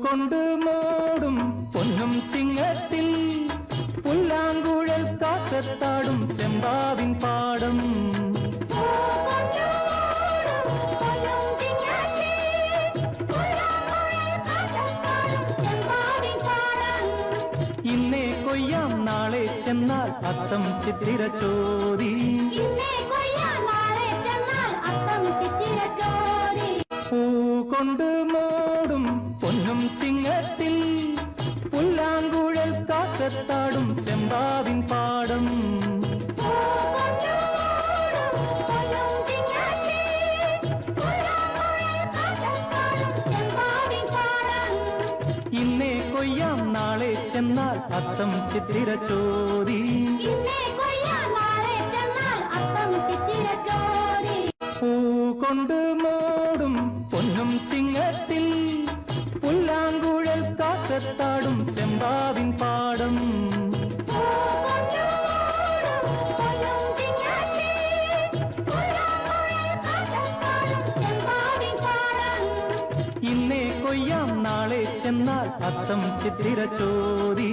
കൊണ്ട് മൂടും പൊന്നും ചിങ്ങത്തിൽ പുല്ലാങ്കുഴൽ കാറ്റത്താടും ചെമ്പാവിൻ പാടം. ഇന്നേ കൊയ്യാം നാളെ ചെന്നാൽ അത്തം ചിത്തിര ചോരി. പൂ കൊണ്ട് മൂടും പൊന്നും ചിങ്ങത്തിൽ പുല്ലാങ്കുഴൽ കാറ്റത്താടും ചെമ്പാവിൻ പാടം. ഇന്നേ കൊയ്യാം നാളെ ചെന്നാൽ അത്തം ചിത്തിര ചോരി. പൂ കൊണ്ട് മൂടും പൊന്നും ചിങ്ങത്തിൽ പുല്ലാങ്കുഴൽ കാറ്റത്താടും ചെമ്പാവിൻ പാടം. ഇന്നേ കൊയ്യാം നാളെ ചെന്നാൽ അത്തം ചിത്തിര ചോരി.